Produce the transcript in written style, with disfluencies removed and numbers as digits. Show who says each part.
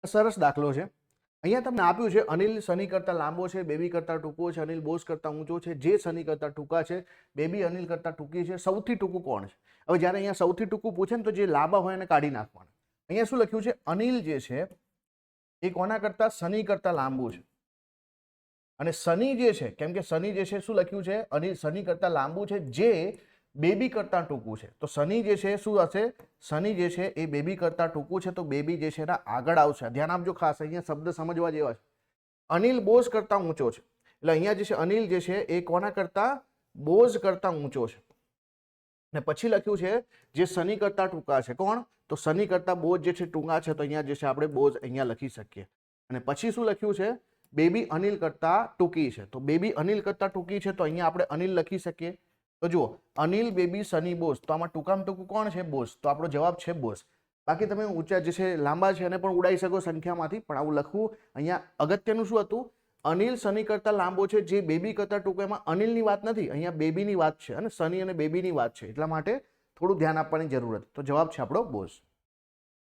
Speaker 1: સરસ દાખલો છે. અહીંયા તમને આપ્યું છે અનિલ સની કરતા લાંબો છે, બેબી કરતા ટૂંકો છે, અનિલ બોસ કરતા ઊંચો છે, જે સની કરતા ટૂંકા છે, બેબી અનિલ કરતા ટૂંકી છે, સૌથી ટૂંકું કોણ છે? હવે જ્યારે અહીંયા સૌથી ટૂંકું પૂછે ને તો જે લાંબા હોય એને કાઢી નાખવાના. અહીંયા શું લખ્યું છે? અનિલ જે છે એ કોના કરતા? સની કરતા લાંબુ છે. અને સની જે છે, કેમ કે સની જે છે શું લખ્યું છે? અનિલ સની કરતા લાંબુ છે, જે બેબી કરતા ટૂંકું છે. તો સની જે છે શું હશે? સની જે છે એ બેબી કરતા ટૂંકું છે, તો બેબી જે છે એના આગળ આવશે. ધ્યાન આપજો ખાસ, અહીંયા શબ્દ સમજવા જેવા છે. અનિલ બોઝ કરતા ઊંચો છે, એટલે અહીંયા જે છે અનિલ જે છે એ કોના કરતા? બોઝ કરતા ઊંચો છે. ને પછી લખ્યું છે જે સની કરતા ટૂંકા છે. કોણ? તો સની કરતા બોઝ જે છે ટૂંકા છે, તો અહીંયા જે છે આપણે બોઝ અહીંયા લખી શકીએ. અને પછી શું લખ્યું છે? બેબી અનિલ કરતા ટૂંકી છે. તો બેબી અનિલ કરતા ટૂંકી છે, તો અહીંયા આપણે અનિલ લખી શકીએ. તો જુઓ, અનિલ, બેબી, સની, બોઝ. તો આમાં ટૂંકામાં ટૂંકું કોણ છે? બોઝ. તો આપણો જવાબ છે બોઝ. બાકી તમે ઊંચા જે છે લાંબા છે એને પણ ઉડાઈ શકો સંખ્યામાંથી, પણ આવું લખવું અહીંયા અગત્યનું શું હતું? અનિલ સની કરતા લાંબો છે, જે બેબી કરતા ટૂંકો. એમાં અનિલની વાત નથી, અહીંયા બેબીની વાત છે અને સની અને બેબીની વાત છે. એટલા માટે થોડું ધ્યાન આપવાની જરૂર હતી. તો જવાબ છે આપણો બોઝ.